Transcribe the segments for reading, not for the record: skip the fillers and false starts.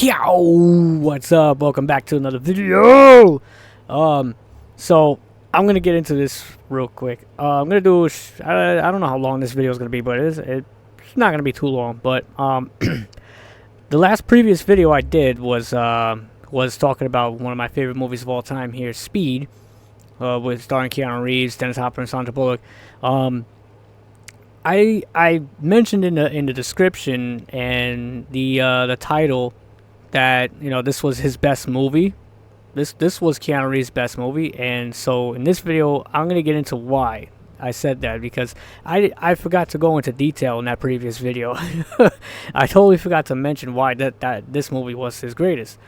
Yo, what's up? Welcome back to another video. So I'm gonna get into this real quick. I'm gonna do. I don't know how long this video is gonna be, but it's not gonna be too long. But the last previous video I did was talking about one of my favorite movies of all time here, Speed, with starring Keanu Reeves, Dennis Hopper, and Sandra Bullock. I mentioned in the description and the title that this was his best movie. This was Keanu Reeves' best movie, and so in this video I'm gonna get into why I said that, because I forgot to go into detail in that previous video. I totally forgot to mention why that this movie was his greatest.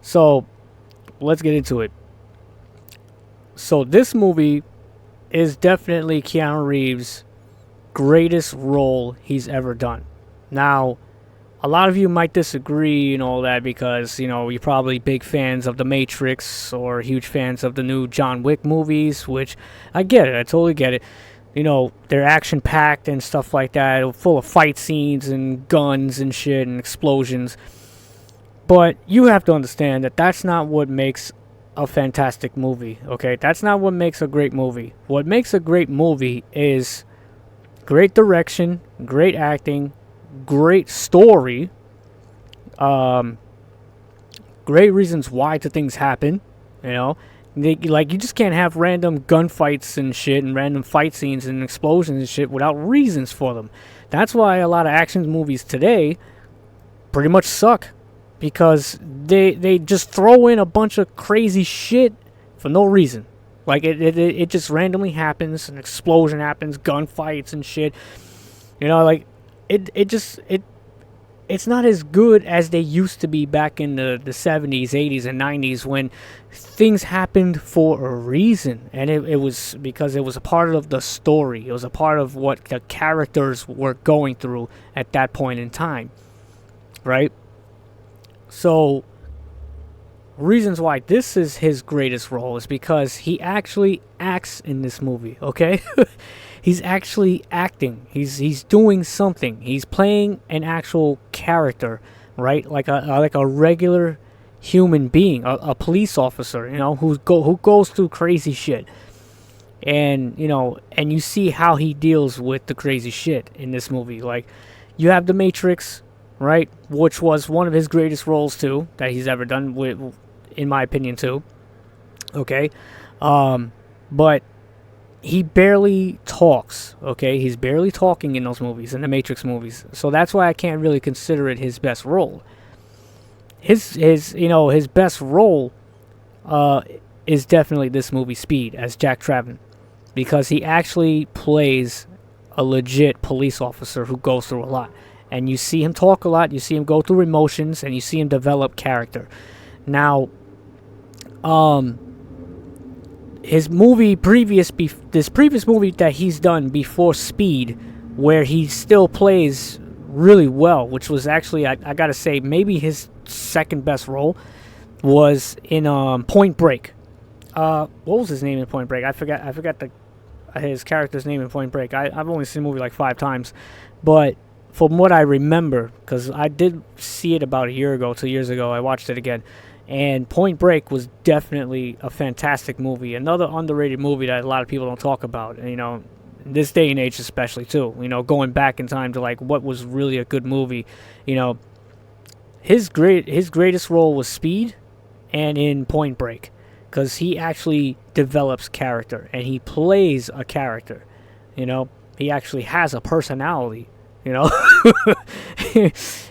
So let's get into it. So this movie is definitely Keanu Reeves' greatest role he's ever done. Now, a lot of you might disagree and all that because, you're probably big fans of The Matrix or huge fans of the new John Wick movies, which I get it. I totally get it. They're action-packed and stuff like that, full of fight scenes and guns and shit and explosions. But you have to understand that that's not what makes a fantastic movie, okay? That's not what makes a great movie. What makes a great movie is great direction, great acting, great story, great reasons why things happen. You just can't have random gunfights and shit and random fight scenes and explosions and shit without reasons for them. That's why a lot of action movies today pretty much suck, because they just throw in a bunch of crazy shit for no reason. Like it just randomly happens, an explosion happens, gunfights and shit. It's not as good as they used to be back in the 70s, 80s, and 90s, when things happened for a reason. And it was because it was a part of the story. It was a part of what the characters were going through at that point in time. Right? So, reasons why this is his greatest role is because he actually acts in this movie, okay? He's actually acting. He's doing something. He's playing an actual character, right? Like a regular human being, a police officer, who goes through crazy shit. And you see how he deals with the crazy shit in this movie. Like, you have The Matrix, right? Which was one of his greatest roles too that he's ever done, in my opinion too. Okay, but he barely talks. Okay, he's barely talking in those movies, in the Matrix movies. So that's why I can't really consider it his best role. His best role is definitely this movie, Speed, as Jack Traven, because he actually plays a legit police officer who goes through a lot. And you see him talk a lot, you see him go through emotions, and you see him develop character. Now, this previous movie that he's done before Speed, where he still plays really well, which was actually, I gotta say, maybe his second best role, was in Point Break. What was his name in Point Break? I forgot his character's name in Point Break. I've only seen the movie like 5 times, but from what I remember, because I did see it about a year ago, 2 years ago, I watched it again, and Point Break was definitely a fantastic movie. Another underrated movie that a lot of people don't talk about, in this day and age especially too. Going back in time to like what was really a good movie. His greatest role was Speed and in Point Break, because he actually develops character and he plays a character. He actually has a personality.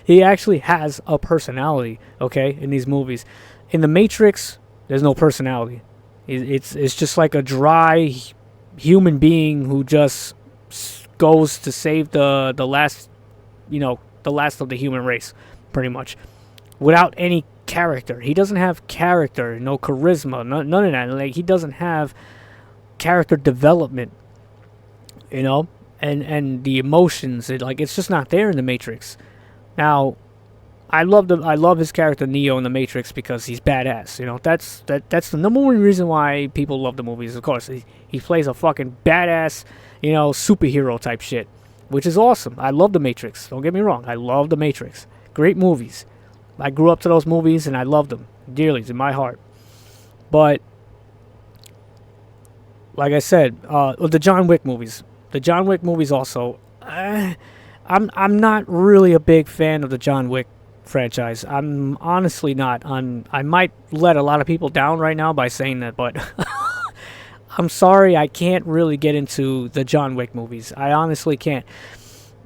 He actually has a personality, okay, in these movies. In The Matrix, there's no personality. It's just like a dry human being who just goes to save the last, the last of the human race, pretty much, without any character. He doesn't have character, no charisma, none of that. Like, he doesn't have character development, and the emotions. It's just not there in The Matrix. Now, I love his character Neo in The Matrix because he's badass. That's the number one reason why people love the movies. Of course, he plays a fucking badass, superhero type shit, which is awesome. I love The Matrix. Don't get me wrong. I love The Matrix. Great movies. I grew up to those movies and I loved them dearly. It's in my heart. But like I said, the John Wick movies. The John Wick movies also. I'm not really a big fan of the John Wick franchise. I'm honestly not. I might let a lot of people down right now by saying that, but I'm sorry, I can't really get into the John Wick movies. I honestly can't.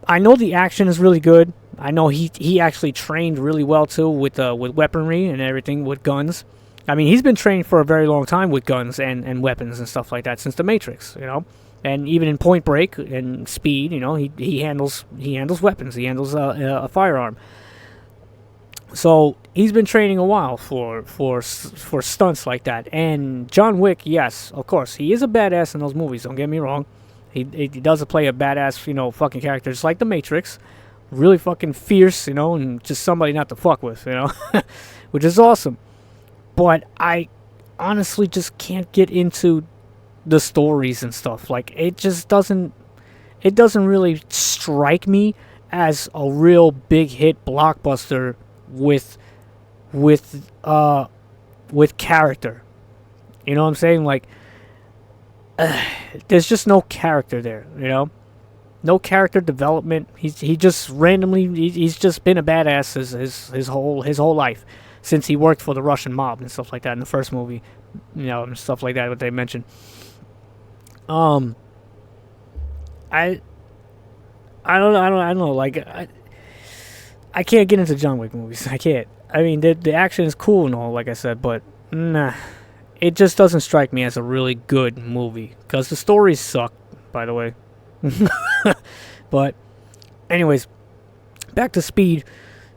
I know the action is really good. I know he actually trained really well too with weaponry and everything with guns. I mean, he's been trained for a very long time with guns and weapons and stuff like that since The Matrix, you know. And even in Point Break and Speed, you know, he handles weapons. He handles a firearm. So he's been training a while for stunts like that. And John Wick, yes, of course, he is a badass in those movies. Don't get me wrong. He does play a badass, you know, fucking character, just like The Matrix. Really fucking fierce, you know, and just somebody not to fuck with, you know, which is awesome. But I honestly just can't get into the stories and stuff. Like, it just doesn't really strike me as a real big hit blockbuster with character. You know what I'm saying? Like, there's just no character there, you know? No character development. He just randomly he's just been a badass his whole life since he worked for the Russian mob and stuff like that in the first movie, you know, and stuff like that what they mentioned. I don't know. Like, I can't get into John Wick movies. I can't. I mean, the action is cool and all, like I said, but nah, it just doesn't strike me as a really good movie because the stories suck. By the way. But anyways, back to Speed.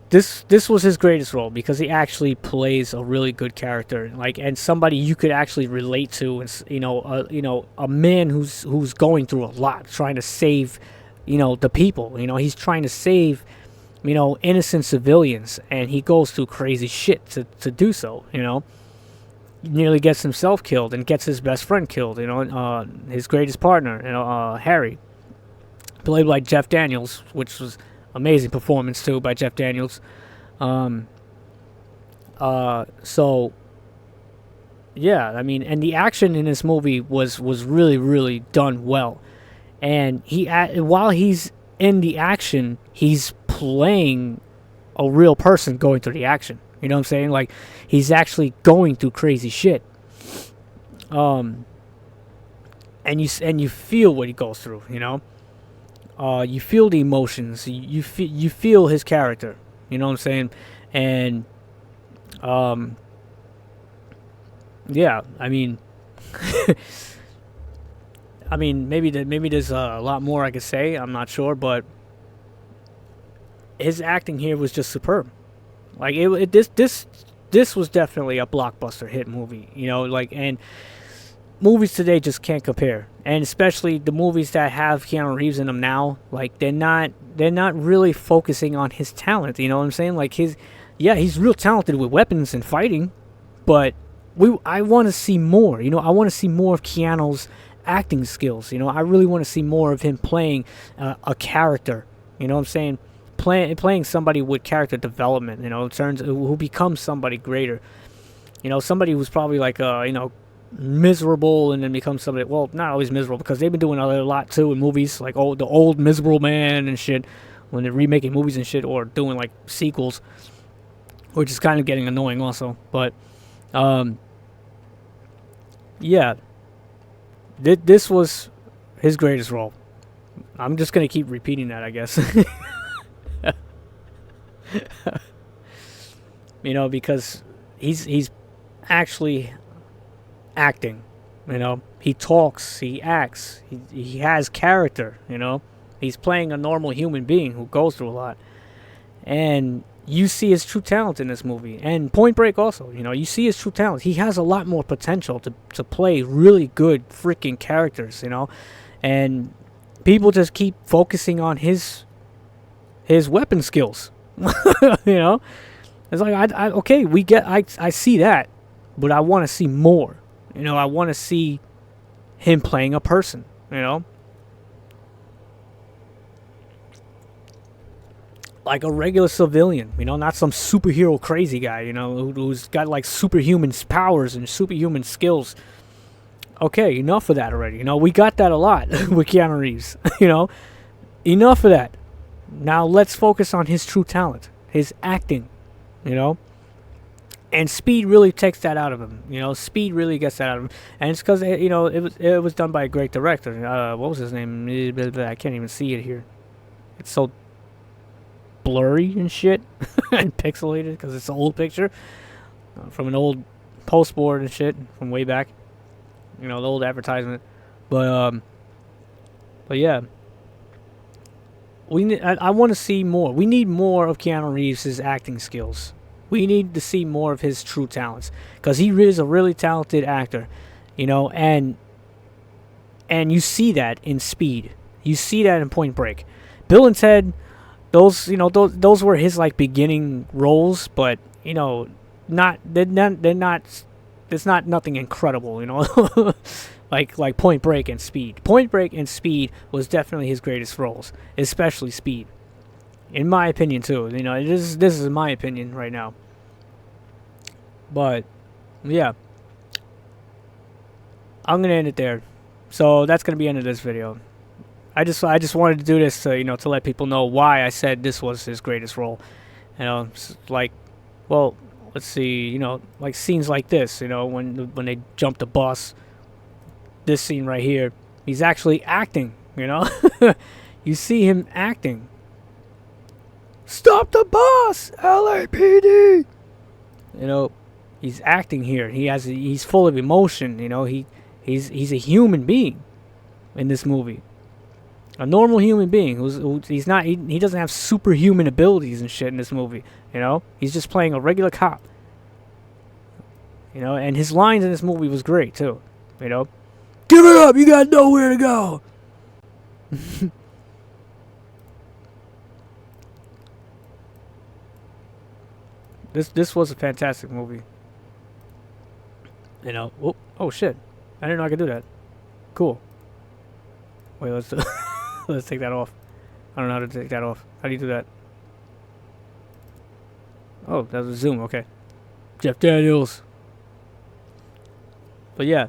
This was his greatest role because he actually plays a really good character, like, and somebody you could actually relate to, and you know, a man who's going through a lot, trying to save, you know, the people. You know, he's trying to save, you know, innocent civilians, and he goes through crazy shit to do so. You know, he nearly gets himself killed and gets his best friend killed. You know, his greatest partner, you know, Harry, played by Jeff Daniels, which was amazing performance too by Jeff Daniels. So yeah, I mean, and the action in this movie was really really done well. And while he's in the action, he's playing a real person going through the action. You know what I'm saying? Like, he's actually going through crazy shit. And you feel what he goes through, you know? You feel the emotions. You feel his character. You know what I'm saying? And yeah, I mean, maybe there's a lot more I could say. I'm not sure, but his acting here was just superb. Like, this was definitely a blockbuster hit movie. You know, like, and movies today just can't compare, and especially the movies that have Keanu Reeves in them now, like, they're not really focusing on his talent. You know what I'm saying? Like, he's real talented with weapons and fighting, but I want to see more. You know, I want to see more of Keanu's acting skills. You know, I really want to see more of him playing a character. You know what I'm saying? Playing somebody with character development. You know, who becomes somebody greater. You know, somebody who's probably like you know, miserable and then becomes somebody, well, not always miserable, because they've been doing a lot too in movies, like the old miserable man and shit, when they're remaking movies and shit, or doing like sequels, which is kind of getting annoying also. But yeah, this was his greatest role. I'm just gonna keep repeating that, I guess. You know, because he's actually acting. You know, he talks, he acts, he has character. You know, he's playing a normal human being who goes through a lot, and you see his true talent in this movie. And Point Break also, you know, you see his true talent. He has a lot more potential to play really good freaking characters. You know, and people just keep focusing on his weapon skills. You know, it's like, okay, I see that, but I want to see more. You know, I want to see him playing a person, you know. like a regular civilian, not some superhero crazy guy, who's got like superhuman powers and superhuman skills. Okay, enough of that already. We got that a lot with Keanu Reeves. Enough of that. Now let's focus on his true talent, his acting. And Speed really takes that out of him. Speed really gets that out of him, and it's because it was done by a great director. What was his name? I can't even see it here. It's so blurry and shit and pixelated because it's an old picture from an old postboard and shit from way back. The old advertisement. But yeah, I want to see more. We need more of Keanu Reeves' acting skills. We need to see more of his true talents because he is a really talented actor, and you see that in Speed. You see that in Point Break. Bill and Ted, those were his like beginning roles, but they're not. It's not nothing incredible, like Point Break and Speed. Point Break and Speed was definitely his greatest roles, especially Speed, in my opinion too. This is my opinion right now. But yeah, I'm gonna end it there. So that's gonna be the end of this video. I just wanted to do this to to let people know why I said this was his greatest role. Like, well, let's see, like scenes like this, when they jump the bus. This scene right here, he's actually acting, You see him acting. Stop the bus, LAPD. He's acting here. He's full of emotion, he's a human being in this movie. A normal human being he doesn't have superhuman abilities and shit in this movie, He's just playing a regular cop. And his lines in this movie was great too, Give it up, you got nowhere to go. This was a fantastic movie. Oh shit. I didn't know I could do that. Cool. Wait, let's let's take that off. I don't know how to take that off. How do you do that? Oh, that was a zoom, okay. Jeff Daniels. But yeah.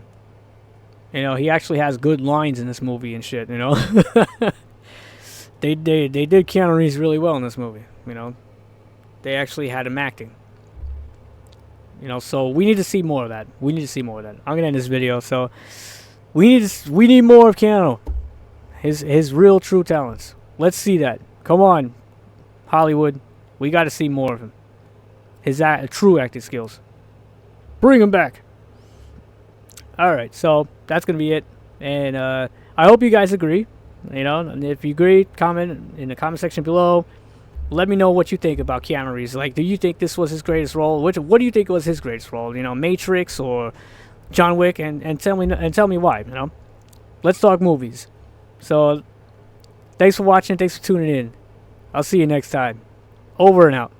He actually has good lines in this movie and shit, They did Keanu Reeves really well in this movie, They actually had him acting. So we need to see more of that. I'm gonna end this video. So we need more of Keanu. His real true talents. Let's see that. Come on, Hollywood. We got to see more of him. His true acting skills. Bring him back. Alright, so that's going to be it. And I hope you guys agree. And if you agree, comment in the comment section below. Let me know what you think about Keanu Reeves. Like, do you think this was his greatest role? What do you think was his greatest role? Matrix or John Wick? And tell me why, Let's talk movies. So, thanks for watching. Thanks for tuning in. I'll see you next time. Over and out.